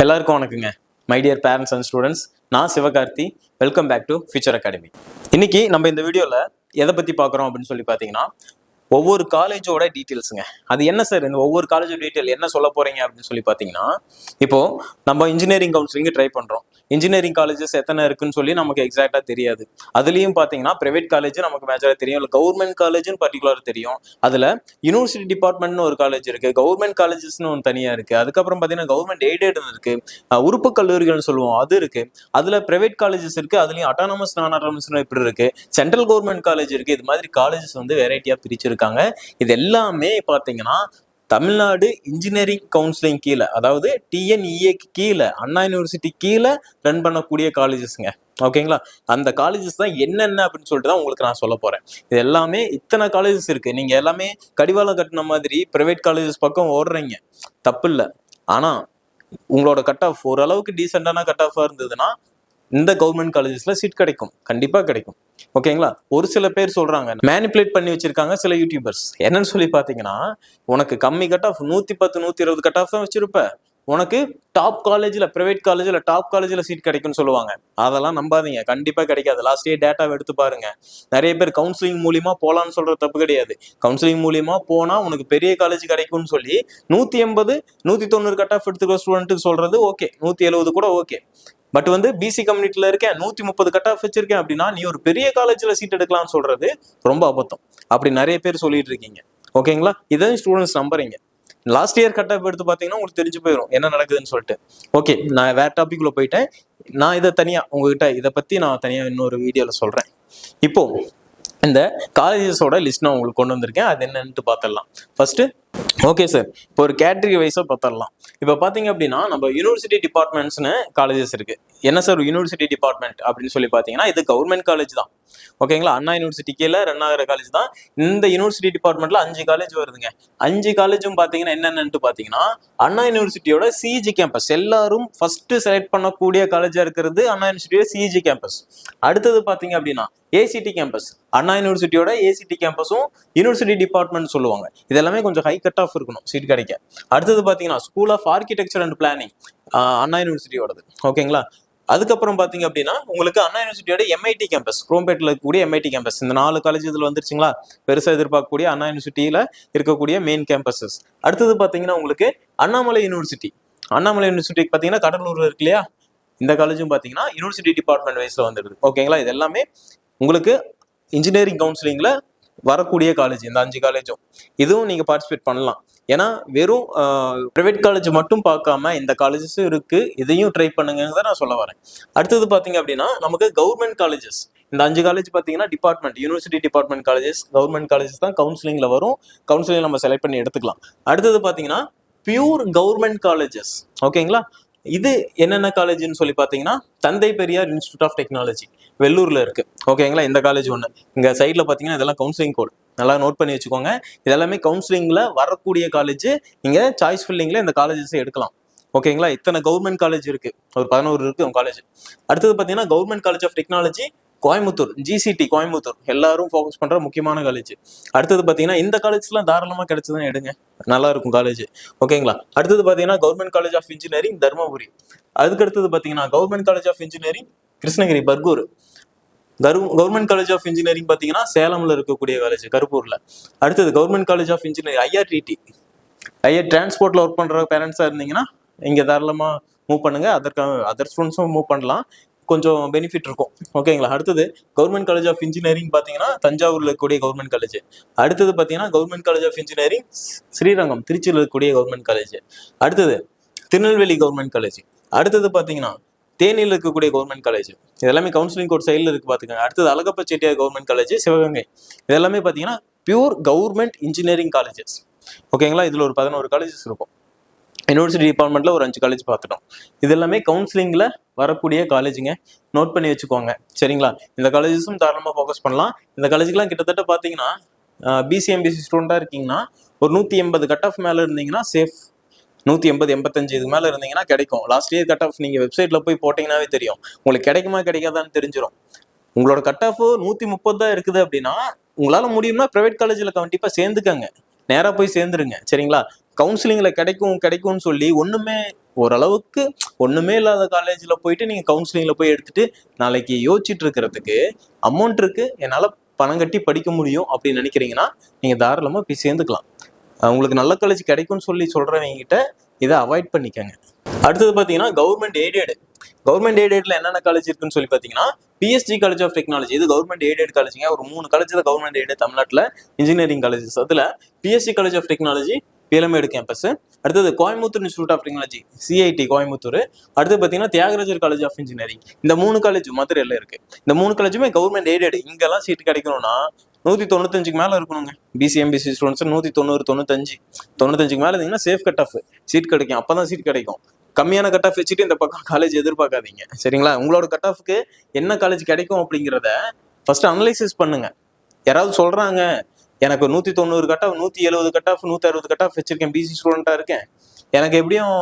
எல்லாருக்கும் வணக்கங்க. My dear parents and students, நான் Sivakarthi. Welcome back to future academy. இன்னைக்கு நம்ம இந்த வீடியோவில் எதை பற்றி பார்க்குறோம் அப்படின்னு சொல்லி பார்த்தீங்கன்னா, ஒவ்வொரு காலேஜோட டீட்டெயில்ஸுங்க. அது என்ன சார் இந்த ஒவ்வொரு காலேஜோட டீட்டெயில் என்ன சொல்ல போறீங்க அப்படின்னு சொல்லி பார்த்தீங்கன்னா, இப்போ நம்ம இன்ஜினியரிங் கவுன்சிலிங் ட்ரை பண்ணுறோம். இன்ஜினியரிங் காலேஜஸ் எத்தனை இருக்குன்னு சொல்லி நமக்கு எக்ஸாக்டாக தெரியாது. அதுலேயும் பார்த்தீங்கன்னா பிரைவேட் காலேஜ் நமக்கு மேஜராக தெரியும், இல்லை கவர்மெண்ட் காலேஜ்னு பர்டிகுலர் தெரியும். அதில் யூனிவர்சிட்டி டிபார்ட்மெண்ட்னு ஒரு காலேஜ் இருக்கு, கவர்மெண்ட் காலேஜஸ்னு ஒன்று தனியாக இருக்கு. அதுக்கப்புறம் பார்த்தீங்கன்னா கவர்மெண்ட் எய்டட்னு இருக்கு, உறுப்பு கல்லூரிகள்னு சொல்லுவோம் அது இருக்கு. அதில் பிரைவேட் காலேஜஸ் இருக்கு, அதுலேயும் அட்டானமஸ் நான் அட்டானமஸ்னு இப்படி இருக்கு. சென்ட்ரல் கவர்மெண்ட் காலேஜ் இருக்கு. இது மாதிரி காலேஜஸ் வந்து வெரைட்டியாக பிரிச்சிருக்காங்க. இது எல்லாமே பார்த்தீங்கன்னா தமிழ்நாடு இன்ஜினியரிங் கவுன்சிலிங் கீழே, அதாவது டிஎன்இஏக்கு கீழே, அண்ணா யூனிவர்சிட்டி கீழே ரன் பண்ணக்கூடிய காலேஜஸ்ங்க. ஓகேங்களா? அந்த காலேஜஸ் தான் என்னென்ன அப்படின்னு சொல்லிட்டு தான் உங்களுக்கு நான் சொல்ல போறேன். இது எல்லாமே இத்தனை காலேஜஸ் இருக்கு. நீங்க எல்லாமே கடிவாளம் கட்டின மாதிரி பிரைவேட் காலேஜஸ் பக்கம் ஓடுறீங்க, தப்பு இல்லை. ஆனா உங்களோட கட் ஆஃப் ஓரளவுக்கு டீசெண்டான கட் ஆஃபா இருந்ததுன்னா இந்த கவர்மெண்ட் காலேஜஸ்ல சீட் கிடைக்கும், கண்டிப்பா கிடைக்கும். ஓகேங்களா? ஒரு சில பேர் சொல்றாங்க, மேனிபுலேட் பண்ணி வச்சிருக்காங்க சில யூடியூபர்ஸ். என்னன்னு சொல்லி பாத்தீங்கன்னா, உனக்கு கம்மி கட் ஆஃப் 110 120 கட் ஆஃப் தான் வச்சிருப்ப, உனக்கு டாப் காலேஜ்ல பிரைவேட் காலேஜ்ல டாப் காலேஜ்ல சீட் கிடைக்கும்னு சொல்லுவாங்க. அதெல்லாம் நம்பாதீங்க, கண்டிப்பா கிடைக்காது. லாஸ்ட் இயர் டேட்டாவை எடுத்து பாருங்க. நிறைய பேர் கவுன்சிலிங் மூலியமா போலான்னு சொல்றது தப்பு கிடையாது. கவுன்சிலிங் மூலியமா போனா உனக்கு பெரிய காலேஜ் கிடைக்கும்னு சொல்லி 180 190 கட் ஆஃப் எடுத்துக்கிற ஸ்டூடெண்ட்டுக்கு சொல்றது ஓகே, 170 கூட ஓகே. பட் வந்து பிசி கம்யூனிட்டில இருக்கேன், 130 கட் ஆஃப் வச்சிருக்கேன் அப்படின்னா நீ ஒரு பெரிய காலேஜ்ல சீட் எடுக்கலாம்னு சொல்றது ரொம்ப அபத்தம். அப்படி நிறைய பேர் சொல்லிட்டு இருக்கீங்க. ஓகேங்களா? இதான் ஸ்டூடெண்ட்ஸ் நம்புறீங்க. லாஸ்ட் இயர் கட் ஆஃப் எடுத்து பார்த்தீங்கன்னா உங்களுக்கு தெரிஞ்சு போயிடும் என்ன நடக்குதுன்னு சொல்லிட்டு. ஓகே, நான் வேற டாபிக்ல போயிட்டேன். நான் இதை தனியா உங்ககிட்ட இதை பத்தி நான் தனியா இன்னொரு வீடியோல சொல்றேன். இப்போ இந்த காலேஜஸோட லிஸ்ட் நான் உங்களுக்கு கொண்டு வந்திருக்கேன். அது என்னன்னு பார்த்துடலாம். ஃபர்ஸ்ட் ஓகே சார், இப்போ ஒரு கேட்டகரி வைஸா பார்த்துடலாம். இப்போ பாத்தீங்க அப்படின்னா நம்ம யூனிவர்சிட்டி டிபார்ட்மெண்ட்ஸ்னு காலேஜஸ் இருக்கு. என்ன சார் யூனிவர்சிட்டி டிபார்ட்மெண்ட் அப்படின்னு சொல்லி பாத்தீங்கன்னா, இது கவர்மெண்ட் காலேஜ் தான். ஓகேங்களா? அண்ணா யூனிவர்சிட்டி கீழே ரன் ஆகிற காலேஜ் தான். இந்த யூனிவர்சிட்டி டிபார்ட்மெண்ட்ல 5 காலேஜ் வருதுங்க. 5 காலேஜும் பாத்தீங்கன்னா என்னென்னு பாத்தீங்கன்னா, அண்ணா யூனிவர்சிட்டியோட சிஜி கேம்பஸ். எல்லாரும் ஃபர்ஸ்ட் செலக்ட் பண்ணக்கூடிய காலேஜா இருக்கிறது அண்ணா யூனிவர்சிட்டியோட சிஜி கேம்பஸ். அடுத்தது பாத்தீங்க அப்படின்னா ஏசிடி கேம்பஸ். அண்ணா யூனிவர்சிட்டியோட ஏசிடி கேம்பஸும் யூனிவர்சிட்டி டிபார்ட்மெண்ட் சொல்லுவாங்க. இது எல்லாமே கொஞ்சம் ஹை கட் ஆஃப் இருக்கணும் சீட் கிடைக்க. அடுத்தது பாத்தீங்கன்னா school of architecture and planning, Anna யூனிவர்சிட்டியோடது. ஓகேங்களா? அதுக்கப்புறம் பாத்தீங்க அப்படின்னா உங்களுக்கு அண்ணா யூனிவர்சிட்டியோட எம்ஐடி கேம்பஸ், குரோம்பேட்டில் இருக்கக்கூடிய எம்ஐடி கேம்பஸ். இந்த 4 காலேஜ் இதுல வந்துருச்சுங்களா? பெருசா எதிர்பார்க்கக்கூடிய அண்ணா யூனிவர்சிட்டியில இருக்கக்கூடிய மெயின் கேம்பஸஸ். அடுத்தது பாத்தீங்கன்னா உங்களுக்கு அண்ணாமலை யூனிவர்சிட்டி. அண்ணாமலை யூனிவர்சிட்டி பாத்தீங்கன்னா கடலூர்ல இருக்கு இல்லையா? இந்த காலேஜும் பாத்தீங்கன்னா யூனிவர்சிட்டி டிபார்ட்மெண்ட் வைஸ்ல வந்துடுது. ஓகேங்களா? இது எல்லாமே உங்களுக்கு இன்ஜினியரிங் கவுன்சிலிங்ல வரக்கூடிய காலேஜ். இந்த 5 காலேஜும் இதுவும் நீங்க பார்ட்டிசிபேட் பண்ணலாம். ஏன்னா வெறும் பிரைவேட் காலேஜ் மட்டும் பார்க்காம இந்த காலேஜஸும் இருக்கு, இதையும் ட்ரை பண்ணுங்க நான் சொல்ல வரேன். அடுத்தது பாத்தீங்க அப்படின்னா நமக்கு கவர்மெண்ட் காலேஜஸ். இந்த 5 காலேஜ் பாத்தீங்கன்னா department, university department colleges, government colleges தான் கவுன்சிலிங்ல வரும். கவுன்சிலிங் நம்ம செலக்ட் பண்ணி எடுத்துக்கலாம். அடுத்தது பாத்தீங்கன்னா பியூர் கவர்மெண்ட் காலேஜஸ். ஓகேங்களா? இது என்னென்ன காலேஜ்னு சொல்லி பார்த்தீங்கன்னா, தந்தை பெரியார் இன்ஸ்டியூட் ஆஃப் டெக்னாலஜி வெள்ளூர்ல இருக்கு. ஓகேங்களா? இந்த காலேஜ் ஒன்று. இங்க சைட்ல பார்த்தீங்கன்னா இதெல்லாம் கவுன்சிலிங் கோட், நல்லா நோட் பண்ணி வச்சுக்கோங்க. இதெல்லாமே கவுன்சிலிங்ல வரக்கூடிய காலேஜ். நீங்க சாய்ஸ் ஃபில்லிங்ல இந்த காலேஜஸ் எடுக்கலாம். ஓகேங்களா? இத்தனை கவர்மெண்ட் காலேஜ் இருக்கு, ஒரு 11 இருக்கு காலேஜ். அடுத்தது பார்த்தீங்கன்னா government college of technology Coimbatore, GCT Coimbatore, எல்லாரும் ஃபோக்கஸ் பண்ற முக்கியமான காலேஜ். அடுத்தது பாத்தீங்கன்னா இந்த காலேஜ்லாம் தாராளமா கிடைச்சதுன்னு எடுங்க, நல்லா இருக்கும் காலேஜ். ஓகேங்களா? அடுத்தது பாத்தீங்கன்னா government college of engineering Dharmapuri. அதுக்கு அடுத்தது பாத்தீங்கன்னா government college of engineering Krishnagiri Bargur. Government college of engineering பாத்தீங்கன்னா சேலம்ல இருக்கக்கூடிய காலேஜ், கருப்பூர்ல. அடுத்தது government college of engineering IRTT. IR டிரான்ஸ்போர்ட்ல ஒர்க் பண்ற பேரண்ட்ஸா இருந்தீங்கன்னா இங்க தாராளமா மூவ் பண்ணுங்க. அதர் ஸ்டூடெண்ட்ஸும் மூவ் பண்ணலாம், கொஞ்சம் பெனிஃபிட் இருக்கும். ஓகேங்களா? அடுத்தது கவர்மெண்ட் காலேஜ் ஆஃப் இன்ஜினியரிங் பாத்தீங்கன்னா தஞ்சாவூர்ல இருக்கக்கூடிய கவர்மெண்ட் காலேஜ். அடுத்தது பாத்தீங்கன்னா government college of engineering Srirangam, திருச்சியில் இருக்கக்கூடிய கவர்மெண்ட் காலேஜ். அடுத்தது திருநெல்வேலி கவர்மெண்ட் காலேஜ். அடுத்தது பாத்தீங்கன்னா தேனியில் இருக்கக்கூடிய கவர்மெண்ட் காலேஜ். இதெல்லாமே கவுன்சிலிங் கோட் சைடில் இருக்கு பாத்துக்கோங்க. அடுத்தது அழகப்ப செட்டியார் கவர்மெண்ட் காலேஜ் சிவகங்கை. இதெல்லாமே பாத்தீங்கன்னா பியூர் கவர்மெண்ட் இன்ஜினியரிங் காலேஜஸ். ஓகேங்களா? இதுல ஒரு 11 காலேஜஸ் இருக்கும். யூனிவர்சிட்டி டிபார்ட்மெண்ட்ல ஒரு 5 காலேஜ் பார்த்துட்டோம். இது எல்லாமே கவுன்சிலிங்ல வரக்கூடிய காலேஜுங்க, நோட் பண்ணி வச்சுக்கோங்க. சரிங்களா? இந்த காலேஜஸும் தாராளமாக ஃபோக்கஸ் பண்ணலாம். இந்த காலேஜுக்குலாம் கிட்டத்தட்ட பார்த்தீங்கன்னா பிசிஎம்பிசி ஸ்டூடெண்டாக இருக்கீங்கன்னா ஒரு 180 கட் ஆஃப் மேலே இருந்தீங்கன்னா சேஃப். 180 85 இது மேலே இருந்தீங்கன்னா கிடைக்கும். லாஸ்ட் இயர் கட் ஆஃப் நீங்கள் வெப்சைட்ல போய் போட்டிங்கன்னாவே தெரியும், உங்களுக்கு கிடைக்குமா கிடைக்காதான்னு தெரிஞ்சிடும். உங்களோட கட் ஆஃப் 130 தான் இருக்குது அப்படின்னா உங்களால் முடியும்னா ப்ரைவேட் காலேஜில் கண்டிப்பாக சேர்ந்துக்கங்க, நேராக போய் சேர்ந்துருங்க. சரிங்களா? கவுன்சிலிங்ல கிடைக்கும்னு சொல்லி ஒண்ணுமே ஓரளவுக்கு ஒண்ணுமே இல்லாத காலேஜ்ல போயிட்டு நீங்க கவுன்சிலிங்ல போய் எடுத்துட்டு நாளைக்கு யோசிச்சுட்டு இருக்கிறதுக்கு அமௌண்ட் இருக்கு, என்னால பணம் கட்டி படிக்க முடியும் அப்படின்னு நினைக்கிறீங்கன்னா நீங்க தாராளமா போய் சேர்ந்துக்கலாம். உங்களுக்கு நல்ல காலேஜ் கிடைக்கும்னு சொல்லி சொல்றவங்க கிட்ட இதை அவாய்ட் பண்ணிக்கங்க. அடுத்தது பாத்தீங்கன்னா கவர்மெண்ட் எய்டட்ல என்னென்ன காலேஜ் இருக்குன்னு சொல்லி பாத்தீங்கன்னா பிஎஸ்ஜி காலேஜ் ஆஃப் டெக்னாலஜி, இது கவர்மெண்ட் எய்டட் காலேஜுங்க. ஒரு 3 காலேஜ் தான் கவர்மெண்ட் எய்டட் தமிழ்நாட்டில் இன்ஜினியரிங் காலேஜஸ். அதுல PSG college of technology Peelamedu campus, அடுத்தது Coimbatore institute of technology CIT Coimbatore, அடுத்து பார்த்தீங்கன்னா தியாகராஜர் காலேஜ் ஆஃப் இன்ஜினியரிங். இந்த 3 காலேஜ் மதுரையில் இருக்கு. இந்த 3 காலேஜுமே கவர்மெண்ட் எய்டட். இங்கெல்லாம் சீட் கிடைக்கணும்னா 195க்கு மேல இருக்கணுங்க. பிசிஎம்பிசி ஸ்டூடெண்ட்ஸ் 190, 95க்கு மேல இருந்தீங்கன்னா சேஃப் கட் ஆஃப் சீட் கிடைக்கும். அப்பதான் சீட் கிடைக்கும். கம்மியான கட் ஆஃப் வச்சுட்டு இந்த பக்கம் காலேஜ் எதிர்பார்க்காதீங்க, சரிங்களா? உங்களோட கட் ஆஃப்க்கு என்ன காலேஜ் கிடைக்கும் அப்படிங்கிறத ஃபர்ஸ்ட் அனலைசிஸ் பண்ணுங்க. யாராவது சொல்றாங்க எனக்கு 190 cut off, 170 cut off, 160 cut off வச்சிருக்கேன், பிசி ஸ்டூடெண்டா இருக்கேன், எனக்கு எப்படியும்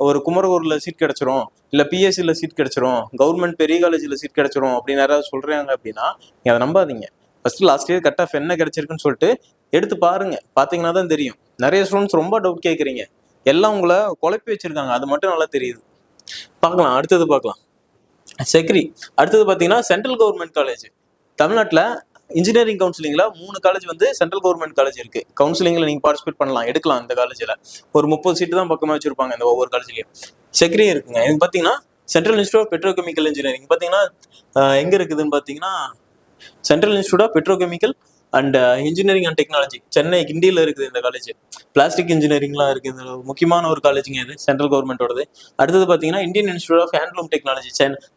ஒரு குமரகூர்ல சீட் கிடைச்சிரும், இல்ல பிஎஸ்சில சீட் கிடைச்சிரும், கவர்மெண்ட் பெரிய காலேஜ்ல சீட் கிடைச்சிரும் அப்படின்னு யாராவது சொல்றாங்க அப்படின்னா நீங்க அதை நம்பாதீங்க. First last year cut off என்ன கிடைச்சிருக்குன்னு சொல்லிட்டு எடுத்து பாருங்க. பாத்தீங்கன்னா தான் தெரியும். நிறைய ஸ்டூடெண்ட்ஸ் ரொம்ப டவுட் கேட்குறீங்க, எல்லாம் உங்களை குழப்பி வச்சிருக்காங்க, அது மட்டும் நல்லா தெரியுது. பார்க்கலாம், அடுத்தது பார்க்கலாம். செக்ரி அடுத்தது பார்த்தீங்கன்னா சென்ட்ரல் கவர்மெண்ட் காலேஜ். தமிழ்நாட்டில் இன்ஜினியரிங் கவுன்சிலிங்ல 3 காலேஜ் சென்ட்ரல் கவர்மெண்ட் காலேஜ் இருக்கு. கவுன்சிலிங்ல நீங்க பார்ட்டிசிபேட் பண்ணலாம், எடுக்கலாம். இந்த காலேஜ்ல ஒரு 30 சீட்டு தான் பக்கமா வச்சிருப்பாங்க இந்த ஒவ்வொரு காலேஜ்லயும். செக்ரி இருக்குங்க. இது பார்த்தீங்கன்னா central institute of petrochemical engineering பார்த்தீங்கன்னா எங்க இருக்குதுன்னு பார்த்தீங்கன்னா central institute of petrochemical and engineering and technology Chennai கிண்டியில் இருக்குது இந்த காலேஜ். பிளாஸ்டிக் இன்ஜினியரிங்லாம் இருக்குது. இந்த முக்கியமான ஒரு காலேஜுங்க இது, சென்ட்ரல் கவர்மெண்டோடது. அடுத்தது பார்த்தீங்கன்னா Indian institute of handloom technology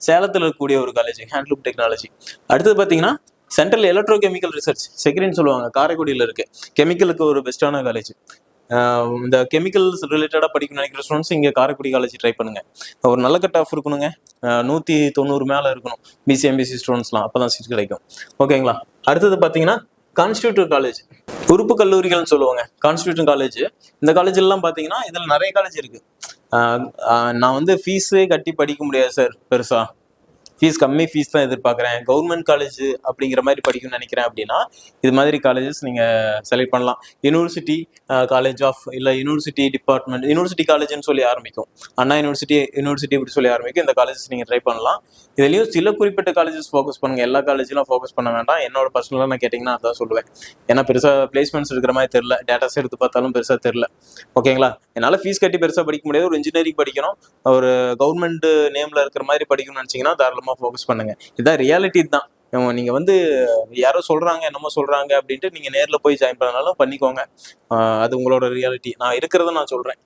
சேலத்தில் இருக்கக்கூடிய ஒரு காலேஜ், ஹேண்ட்லூம் டெக்னாலஜி. அடுத்தது பார்த்தீங்கன்னா சென்ட்ரல் எலக்ட்ரோ கெமிக்கல் ரிசர்ச் செக்ரின்னு சொல்லுவாங்க, காரைக்குடியில் இருக்கு. கெமிக்கலுக்கு ஒரு பெஸ்டான காலேஜ். இந்த கெமிக்கல்ஸ் ரிலேட்டடாக படிக்கணும்னு நினைக்கிற ஸ்டூடெண்ட்ஸ் இங்கே காரைக்குடி காலேஜ் ட்ரை பண்ணுங்க. ஒரு நல்ல கட் ஆஃப் இருக்கணுங்க, 190 மேலே இருக்கணும் பிசிஎம்பிசி ஸ்டூடெண்ட்ஸ்லாம், அப்போ தான் சீட் கிடைக்கும். ஓகேங்களா? அடுத்தது பார்த்தீங்கன்னா கான்ஸ்டியூட்டிவ் காலேஜ், உறுப்பு கல்லூரிகள்னு சொல்லுவாங்க. கான்ஸ்டியூட்டிவ் காலேஜ், இந்த காலேஜ் எல்லாம் பார்த்தீங்கன்னா இதில் நிறைய காலேஜ் இருக்கு. நான் ஃபீஸே கட்டி படிக்க முடியாது சார், பெருசா கம்மி ஃபீஸ் தான் எதிர்பார்க்குறேன், கவர்மெண்ட் காலேஜ் அப்படிங்கிற மாதிரி படிக்கணும்னு நினைக்கிறேன் அப்படின்னா இது மாதிரி காலேஜஸ் நீங்கள் செலக்ட் பண்ணலாம். யூனிவர்சிட்டி காலேஜ் ஆஃப், இல்லை யூனிவர்சிட்டி டிபார்ட்மெண்ட், யூனிவர்சிட்டி காலேஜ்னு சொல்லி ஆரம்பிக்கும். அண்ணா யூனிவர்சிட்டி இப்படி சொல்லி ஆரம்பிக்கும். இந்த காலேஜஸ் நீங்கள் ட்ரை பண்ணலாம். இதுலேயும் சில குறிப்பிட்ட காலேஜஸ் ஃபோக்கஸ் பண்ணுங்க, எல்லா காலேஜெலாம் ஃபோக்கஸ் பண்ண வேண்டாம். என்னோட பர்சனலாக நான் கேட்டிங்கன்னா அதான் சொல்லுவேன். ஏன்னா பெருசாக பிளேஸ்மெண்ட்ஸ் இருக்கிற மாதிரி தெரில, டேட்டாஸ் எடுத்து பார்த்தாலும் பெருசாக தெரில. ஓகேங்களா? என்னால் ஃபீஸ் கட்டி பெருசாக படிக்க முடியாது. ஒரு இன்ஜினியரிங் படிக்கணும், ஒரு கவர்மெண்ட் நேமில் இருக்கிற மாதிரி படிக்கணும்னு நினச்சிங்கன்னா தாராளமாக ஃபோக்கஸ் பண்ணுங்க. இதான் ரியாலிட்டி தான். நீங்க யாரோ சொல்றாங்க, என்னமோ சொல்றாங்க அப்படின்ட்டு நீங்க நேர்ல போய் ஜாயின் பண்ணனாலும் பண்ணிக்கோங்க. அது உங்களோட ரியாலிட்டி. நான் இருக்கிறத நான் சொல்றேன்.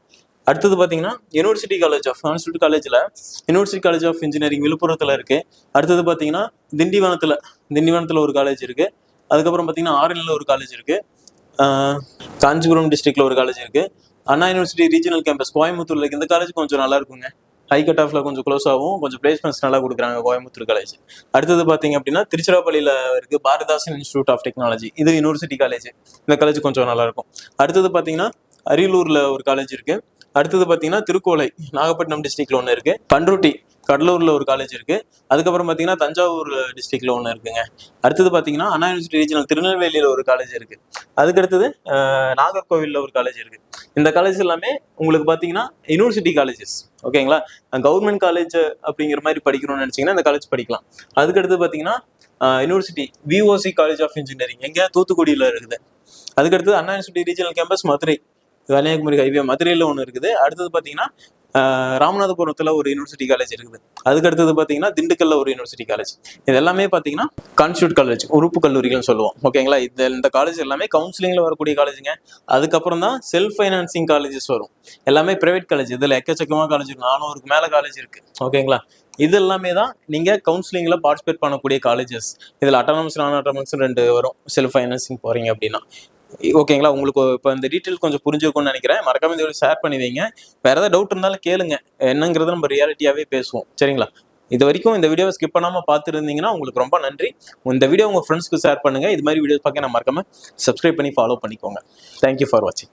அடுத்தது பாத்தீங்கன்னா யூனிவர்சிட்டி காலேஜ் ஆஃப் கான்ஸ்டியூட் காலேஜ்ல யூனிவர்சிட்டி காலேஜ் ஆஃப் இன்ஜினியரிங் விழுப்புரத்துல இருக்கு. அடுத்தது பாத்தீங்கன்னா திண்டிவனத்துல ஒரு காலேஜ் இருக்கு. அதுக்கப்புறம் பாத்தீங்கன்னா ஆரணில ஒரு காலேஜ் இருக்கு. காஞ்சிபுரம் டிஸ்ட்ரிக்ட்ல ஒரு காலேஜ் இருக்கு. அண்ணா யூனிவர்சிட்டி ரீஜனல் கேம்பஸ் கோயம்புத்தூர்ல இருக்கு. இந்த காலேஜ் கொஞ்சம் நல்லா இருக்குங்க. ஹை கட் ஆஃப்ல கொஞ்சம் க்ளோஸ் ஆகும், கொஞ்சம் பிளேஸ்மெண்ட்ஸ் நல்லா கொடுக்குறாங்க கோயம்புத்தூர் காலேஜ். அடுத்தது பார்த்தீங்க அப்படின்னா திருச்சிராப்பள்ளியில் இருக்கு பாரதிதாசன் இன்ஸ்டியூட் ஆஃப் டெக்னாலஜி, இது யூனிவர்சிட்டி காலேஜ். இந்த காலேஜ் கொஞ்சம் நல்லா இருக்கும். அடுத்தது பார்த்தீங்கன்னா அரியலூர்ல ஒரு காலேஜ் இருக்கு. அடுத்தது பார்த்தீங்கன்னா திருக்கோளை நாகப்பட்டினம் டிஸ்ட்ரிக்ட்ல ஒன்று இருக்கு. பண்ருட்டி கடலூர்ல ஒரு காலேஜ் இருக்கு. அதுக்கப்புறம் பார்த்தீங்கன்னா தஞ்சாவூர் டிஸ்ட்ரிக்ட்ல ஒன்று இருக்குங்க. அடுத்தது பார்த்தீங்கன்னா அண்ணா யூனிவர்சிட்டி ரீஜனல் திருநெல்வேலியில ஒரு காலேஜ் இருக்கு. அதுக்கடுத்தது நாகர்கோவில்ல ஒரு காலேஜ் இருக்கு. இந்த காலேஜ் எல்லாமே உங்களுக்கு பார்த்தீங்கன்னா யூனிவர்சிட்டி காலேஜஸ். ஓகேங்களா? கவர்மெண்ட் காலேஜ் அப்படிங்கிற மாதிரி படிக்கணும்னு நினைச்சீங்கன்னா இந்த காலேஜ் படிக்கலாம். அதுக்கடுத்து பார்த்தீங்கன்னா university VOC college of engineering எங்க தூத்துக்குடியில இருக்குது. அதுக்கடுத்து Anna university regional campus Madurai, Kanyakumari highway மதுரையில ஒன்று இருக்குது. அடுத்தது பார்த்தீங்கன்னா ராமநாதபுரத்துல ஒரு யூனிவர்சிட்டி காலேஜ் இருக்குது. அதுக்கு அடுத்தது பாத்தீங்கன்னா திண்டுக்கல்ல ஒரு யூனிவர்சிட்டி காலேஜ். இது எல்லாமே பாத்தீங்கன்னா கான்ஸ்டியூட் காலேஜ், உறுப்பு கல்லூரிகள் சொல்லுவோம். ஓகேங்களா? இந்த காலேஜ் எல்லாமே கவுன்சிலிங்ல வரக்கூடிய காலேஜுங்க. அதுக்கப்புறம் தான் செல்ஃப் ஃபைனான்சிங் காலேஜஸ் வரும். எல்லாமே பிரைவேட் காலேஜ். இதுல எக்கச்சக்கமா காலேஜ் இருக்கு, 400க்கு மேல காலேஜ் இருக்கு. ஓகேங்களா? இது எல்லாமே தான் நீங்க கவுன்சிலிங்ல பார்ட்டிசிபேட் பண்ணக்கூடிய காலேஜஸ். இதுல அட்டானமஸ், நான் அட்டானமஸ் 2 வரும். செல்ஃப் ஃபைனான்சிங் போறீங்க அப்படின்னா. ஓகேங்களா? உங்களுக்கு இப்போ இந்த டீட்டெயில் கொஞ்சம் புரிஞ்சிருக்கும்னு நினைக்கிறேன். மறக்காம இந்த வீடியோ ஷேர் பண்ணி வைங்க. வேற ஏதாவது டவுட் இருந்தாலும் கேளுங்க, என்னங்கிறத நம்ம ரியாலிட்டியாவே பேசுவோம். சரிங்களா? இது வரைக்கும் இந்த வீடியோவை ஸ்கிப் பண்ணாம பார்த்துருந்தீங்கன்னா உங்களுக்கு ரொம்ப நன்றி. இந்த வீடியோ உங்க ஃப்ரெண்ட்ஸ்க்கு ஷேர் பண்ணுங்க. இது மாதிரி வீடியோஸ் பார்க்க நான் மறக்காம சப்ஸ்கிரைப் பண்ணி ஃபாலோ பண்ணிக்கோங்க. தேங்க்யூ ஃபார் வாட்சிங்.